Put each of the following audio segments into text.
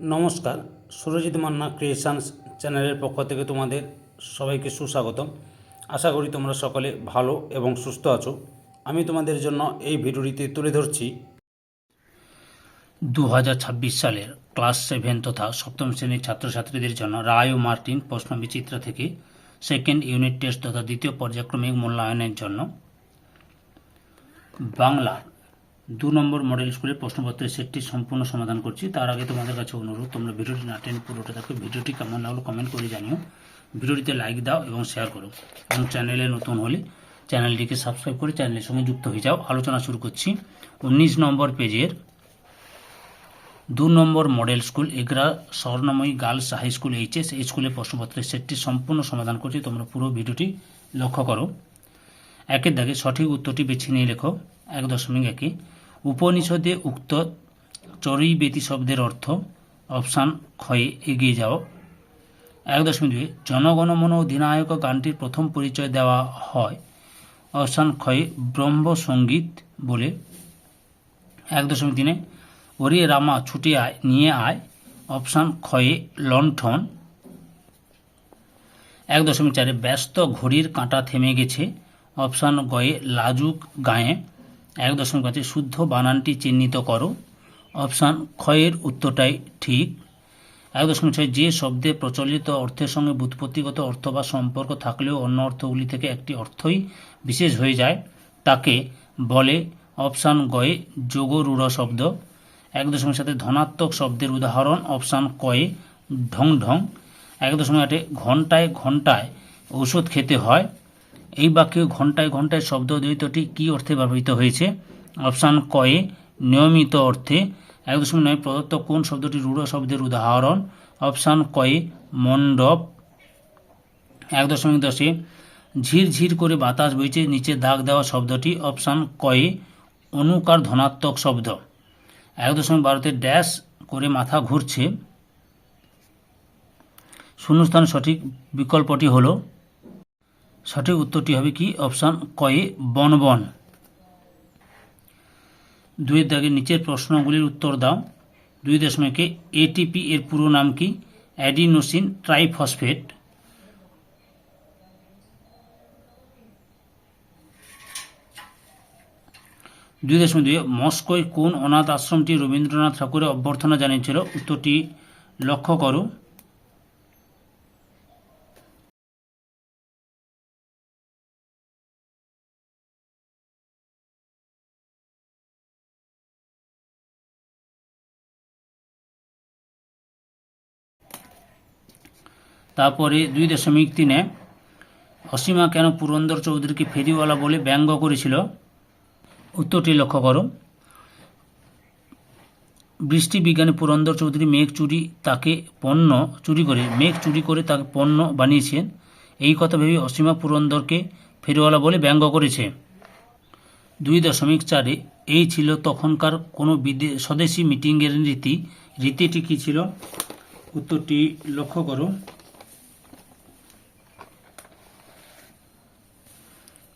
নমস্কার, সুরজিৎ মান্না ক্রিয়েশনস চ্যানেলের পক্ষ থেকে তোমাদের সবাইকে সুস্বাগতম। আশা করি তোমরা সকলে ভালো এবং সুস্থ আছো। আমি তোমাদের জন্য এই ভিডিওটিতে তুলে ধরছি 2026 সালের ক্লাস 7 তথা সপ্তম শ্রেণীর ছাত্রছাত্রীদের জন্য রায় ও মার্টিন প্রশ্নবিচিত্রা থেকে সেকেন্ড ইউনিট টেস্ট তথা দ্বিতীয় পর্যায়ক্রমিক মূল্যায়নের জন্য বাংলা 2 নম্বর মডেল স্কুলের প্রশ্নপত্রের সেটটি সম্পূর্ণ সমাধান করছি। তার আগে তোমাদের কাছে অনুরোধ, তোমরা ভিডিওটি না টেনে পুরোটা দেখো। ভিডিওটি কেমন লাগলো কমেন্ট করে জানিও, ভিডিওটিতে লাইক দাও এবং শেয়ার করো, এবং চ্যানেলে নতুন হলে চ্যানেলটিকে সাবস্ক্রাইব করে চ্যানেলের সঙ্গে যুক্ত হয়ে যাও। আলোচনা শুরু করছি। 19 নম্বর পেজের 2 নম্বর model school Egra Swarnamoyee girls high school HS এই স্কুলের প্রশ্নপত্রের সেটটি সম্পূর্ণ সমাধান করছি। তোমরা পুরো ভিডিওটি লক্ষ্য করো। একের দাগে সঠিক উত্তরটি বেছে নিয়ে লেখো। 1.1 উপনিষদে উক্ত চরৈবেতি শব্দের অর্থ। অপশান ক্ষয়ে এগিয়ে যাও। 1.2 জনগণমন অধিনায়ক গানটির প্রথম পরিচয় দেওয়া হয়। অপশান ক্ষয়ে ব্রহ্মসঙ্গীত বলে। 1.3 ওরে রামা ছুটে আয় নিয়ে আয়। অপশান ক্ষয়ে লণ্ঠন। 1.4 ব্যস্ত ঘড়ির কাঁটা থেমে গেছে। অপশান গয়ে লাজুক গায়ে। 1.5 শুদ্ধ বানানটি চিহ্নিত করো। অপশান ক্ষয়ের উত্তরটাই ঠিক। 1.6 যে শব্দে প্রচলিত অর্থের সঙ্গে ব্যুৎপত্তিগত অর্থ বা সম্পর্ক থাকলেও অন্য অর্থগুলি থেকে একটি অর্থই বিশেষ হয়ে যায় তাকে বলে। অপশান গয়ে যোগরূঢ় শব্দ। 1.7 ধনাত্মক শব্দের উদাহরণ। অপশান কয়ে ঢং ঢং। 1.8 ঘন্টায় ঘন্টায় ঔষধ খেতে হয়। এই বাক্যে ঘন্টায় ঘন্টায় শব্দ দ্বৈতটি কী অর্থে ব্যবহৃত হয়েছে? অপশান কয়ে নিয়মিত অর্থে। 1.9 প্রদত্ত কোন শব্দটি রূঢ় শব্দের উদাহরণ? অপশান কয়ে মণ্ডপ। 1.10 ঝিরঝির করে বাতাস বইছে নিচে দাগ দেওয়া শব্দটি। অপশান কয়ে অনুকার ধনাত্মক শব্দ। 1.12 ড্যাশ করে মাথা ঘুরছে। শূন্যস্থান সঠিক বিকল্পটি হলো, সঠিক উত্তরটি হবে কি? অপশান কয়ে বনবন। 2 দাগে নিচের প্রশ্নগুলির উত্তর দাও। 2.1 এটিপি এর পুরো নাম কি? Adenosine triphosphate. 2.2 মস্কোয় কোন অনাথ আশ্রমটি রবীন্দ্রনাথ ঠাকুরের অভ্যর্থনা জানিয়েছিল? উত্তরটি লক্ষ্য করো। তারপরে 2.3 অসীমা কেন পুরন্দর চৌধুরীকে ফেরিওয়ালা বলে ব্যঙ্গ করেছিল? উত্তরটি লক্ষ্য করো। বৃষ্টি বিজ্ঞানী পুরন্দর চৌধুরী মেঘ চুরি করে তাকে পণ্য বানিয়েছেন। এই কথা ভেবে অসীমা পুরন্দরকে ফেরিওয়ালা বলে ব্যঙ্গ করেছে। 2.4 এই ছিল তখনকার কোনো স্বদেশি মিটিংয়ের রীতিটি কী ছিল? উত্তরটি লক্ষ্য করো।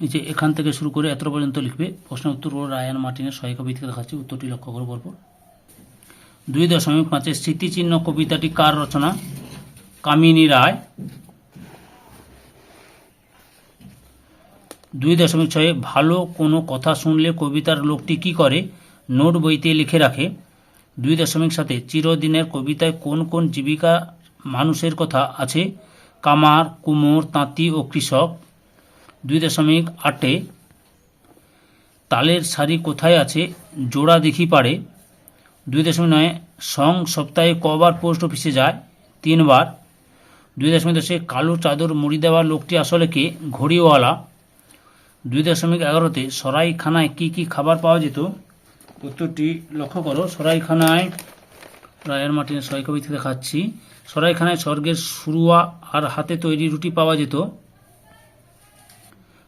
নিচে এখান থেকে শুরু করে এত পর্যন্ত লিখবে। প্রশ্ন উত্তর ও রায়ান মার্টিনের সহায়িকা ভিত্তিতে দেখাচ্ছি। উত্তরটি লক্ষ্য করো পরপর। 2.5 স্মৃতিচিহ্ন কবিতাটি কার রচনা? কামিনী রায়। 2.6 ভালো কোনো কথা শুনলে কবিতার লোকটি কি করে? নোট বইতে লিখে রাখে। 2.7 চিরদিনের কবিতায় কোন কোন জীবিকা মানুষের কথা আছে? কামার, কুমোর, তাঁতি ও কৃষক। 2.8 তালের সারি কোথায় আছে? জোড়া দেখি পারে। 2.9 সং সপ্তাহে কবার পোস্ট অফিসে যায়? 3 বার। 2.10 কালো চাদর মুড়ি দেওয়া লোকটি আসলে কে? ঘড়িওয়ালা। 2.11 সরাইখানায় কি কি খাবার পাওয়া যেত? উত্তরটি লক্ষ্য করো। সরাইখানায় রায়ান মার্টিনের সহায়িকা ভিত্তিতে দেখাচ্ছি। সরাইখানায় স্বর্গের সুরুয়া আর হাতে তৈরি রুটি পাওয়া যেত।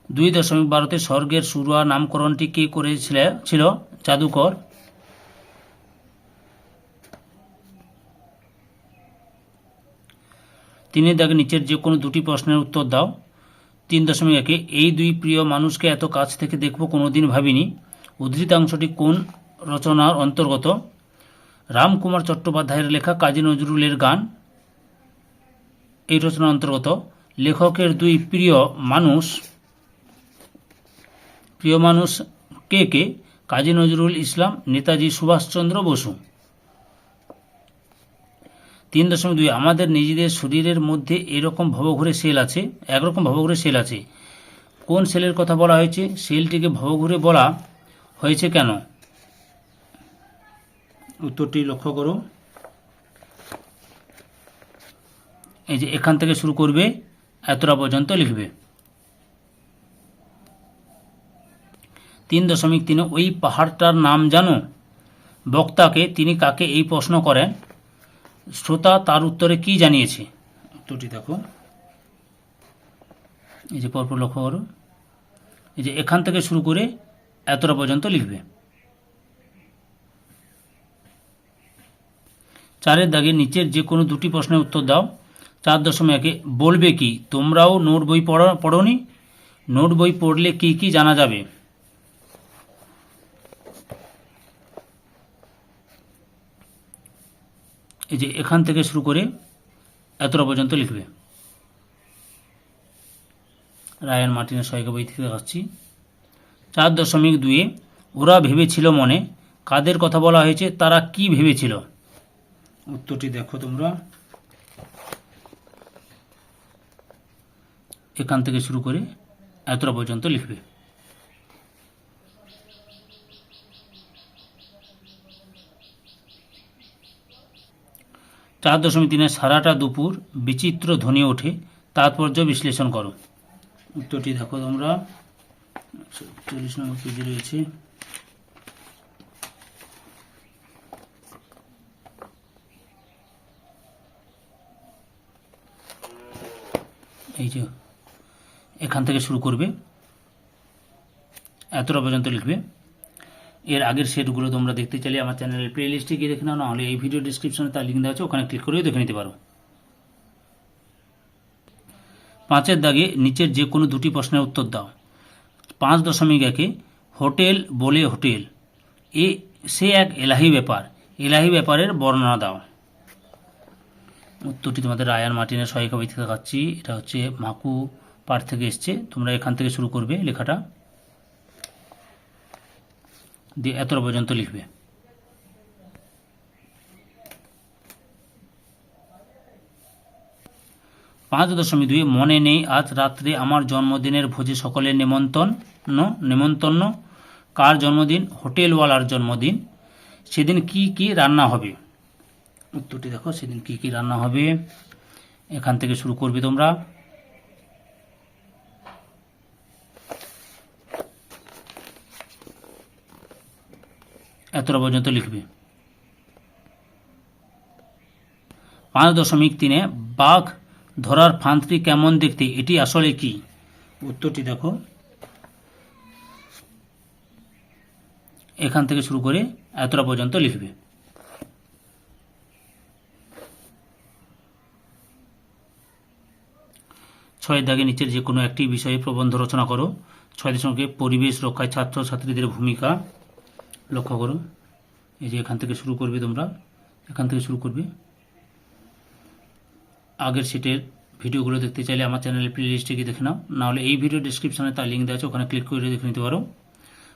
2.12 স্বর্গের সুরুয়া নামকরণটি কে করেছিল? জাদুকর। 3 দাগে নিচের যে কোনো দুটি প্রশ্নের উত্তর দাও। 3.1 এই দুই প্রিয় মানুষকে এত কাছ থেকে দেখব কোনোদিন ভাবিনি। উদ্ধৃতাংশটি কোন রচনার অন্তর্গত? রামকুমার চট্টোপাধ্যায়ের লেখা কাজী নজরুলের গান। এই রচনার অন্তর্গত লেখকের দুই প্রিয় মানুষ কে কে? কাজী নজরুল ইসলাম, নেতাজি সুভাষচন্দ্র বসু। 3.2 আমাদের নিজেদের শরীরের মধ্যে একরকম ভবঘুরে সেল আছে। কোন সেলের কথা বলা হয়েছে? সেলটিকে ভবঘুরে বলা হয়েছে কেন? উত্তরটি লক্ষ্য করো। এই যে এখান থেকে শুরু করবে, এতটা পর্যন্ত লিখবে। 3.3 ওই পাহাড়টার নাম জানো? বক্তাকে তিনি কাকে এই প্রশ্ন করেন? শ্রোতা তার উত্তরে কি জানিয়েছে? উত্তরটি দেখো, এই যে পরপর লক্ষ্য করো। এই যে এখান থেকে শুরু করে এতটা পর্যন্ত লিখবে। 4 দাগে নিচের যে কোনো দুটি প্রশ্নের উত্তর দাও। 4.1 বলবে কি? তোমরাও নোট বই পড়োনি? নোট বই পড়লে কি কি জানা যাবে? এই যে এখান থেকে শুরু করে এতটা পর্যন্ত লিখবে। রায়ান মার্টিনের সহায়িকা বই থেকে দেখাচ্ছি। 4.2 ওরা ভেবেছিল মনে, কাদের কথা বলা হয়েছে? তারা কি ভেবেছিল? উত্তরটি দেখো তোমরা, এখান থেকে শুরু করে এতটা পর্যন্ত লিখবে। 4.3 সারাটা দুপুর বিচিত্র ধ্বনি ওঠে, তাৎপর্য বিশ্লেষণ করো। উত্তরটি দেখো তোমরা, 40 নম্বর পেজে রয়েছে। এই যে এখান থেকে শুরু করবে, এতটা পর্যন্ত লিখবে। এর আগের সেটগুলো তোমরা দেখতে চাইলে আমার চ্যানেলের প্লে লিস্টে গিয়ে দেখে নাও, নাহলে এই ভিডিও ডিসক্রিপশনে তার লিঙ্ক দেওয়া আছে, ওখানে ক্লিক করেও দেখে নিতে পারো। 5 দাগে নিচের যে কোনো দুটি প্রশ্নের উত্তর দাও। 5.1 হোটেল বলে হোটেল, সে এক এলাহি ব্যাপার, এলাহি ব্যাপারের বর্ণনা দাও। উত্তরটি তোমাদের রায়ান মার্টিনের সহায়িকা বই থেকে দেখাচ্ছি। এটা হচ্ছে মাকু পাঠ থেকে এসছে। তোমরা এখান থেকে শুরু করবে লেখাটা, দিয়ে এতটা পর্যন্ত লিখবে। 5.2 মনে নেই আজ রাত্রে আমার জন্মদিনের ভোজে সকলের নেমন্তন্ন। কার জন্মদিন? হোটেলওয়ালার জন্মদিন। সেদিন কি কি রান্না হবে? উত্তরটি দেখো, সেদিন কি কি রান্না হবে, এখান থেকে শুরু করবে তোমরা। এতটা পর্যন্ত লিখবে। 5.3 বাঘ ধরার ফাঁদটি কেমন দেখতে, এটি আসলে কি? উত্তরটি দেখো, এখান থেকে শুরু করে এতটা পর্যন্ত লিখবে। 6 দাগে নিচের যে কোনো একটি বিষয়ে প্রবন্ধ রচনা করো। 6 পরিবেশ রক্ষায় ছাত্র ছাত্রীদের ভূমিকা লক্ষ্য করো। এই যে এখান থেকে শুরু করবে তোমরা, এখান থেকে শুরু করবে। আগের সেটের ভিডিওগুলো দেখতে চাইলে আমার চ্যানেলের প্লে লিস্টে গিয়ে দেখে নাও, নাহলে এই ভিডিও ডিসক্রিপশনে তার লিঙ্ক দেওয়া আছে, ওখানে ক্লিক করে দেখে নিতে পারো।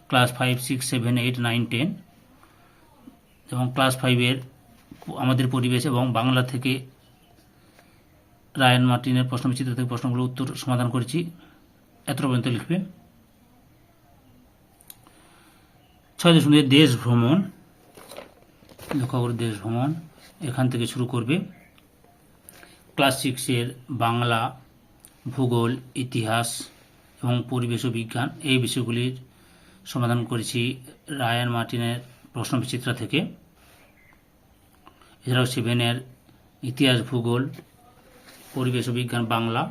ক্লাস 5, 6, 7, 8, 9, 10 এবং ক্লাস 5-এর আমাদের পরিবেশ এবং বাংলা থেকে রায়ান মার্টিনের প্রশ্নবিচিত্র থেকে প্রশ্নগুলো উত্তর সমাধান করেছি। এতটা পর্যন্ত লিখবে। 6 দেশ ভ্রমণ লক্ষ্য করে, দেশ ভ্রমণ এখান থেকে শুরু করবে। ক্লাস 6-এর বাংলা, ভূগোল, ইতিহাস এবং পরিবেশ ও বিজ্ঞান এই বিষয়গুলির সমাধান করেছি রায়ান মার্টিনের প্রশ্নবিচিত্র থেকে। এছাড়াও 7-এর ইতিহাস, ভূগোল, পরিবেশ ও বিজ্ঞান, বাংলা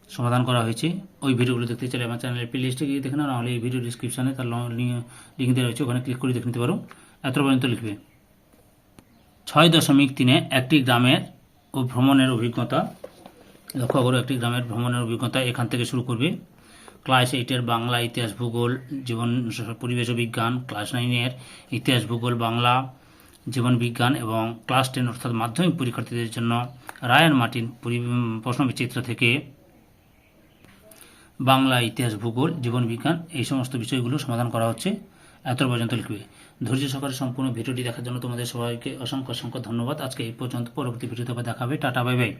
সমাধান করা হয়েছে। ওই ভিডিওগুলো দেখতে চাইলে আমার চ্যানেলের প্লে লিস্টে গিয়ে দেখে নাও, নাহলে এই ভিডিও ডিসক্রিপশনে তার লিঙ্ক দেওয়া রয়েছে, ওখানে ক্লিক করে দেখে নিতে পারো। এতটা পর্যন্ত লিখবে। 6.3 একটি গ্রামের ও ভ্রমণের অভিজ্ঞতা লক্ষ্য করো, একটি গ্রামের ভ্রমণের অভিজ্ঞতা এখান থেকে শুরু করবে। ক্লাস 8-এর বাংলা, ইতিহাস, ভূগোল, জীবন, পরিবেশ ও বিজ্ঞান। ক্লাস 9-এর ইতিহাস, ভূগোল, বাংলা, জীবন বিজ্ঞান এবং ক্লাস 10 অর্থাৎ মাধ্যমিক পরীক্ষার্থীদের জন্য রায়ান মার্টিন প্রশ্নবিচিত্র থেকে বাংলা, ইতিহাস, ভূগোল, জীবন বিজ্ঞান এই সমস্ত বিষয়গুলো সমাধান করা হচ্ছে। এত পর্যন্ত লিখবে। ধৈর্য সহকারে সম্পূর্ণ ভিডিওটি দেখার জন্য তোমাদের সবাইকে অসংখ্য অসংখ্য ধন্যবাদ। আজকে এই পর্যন্ত, পরবর্তী ভিডিওতে আবার দেখা হবে। Tata, bye bye.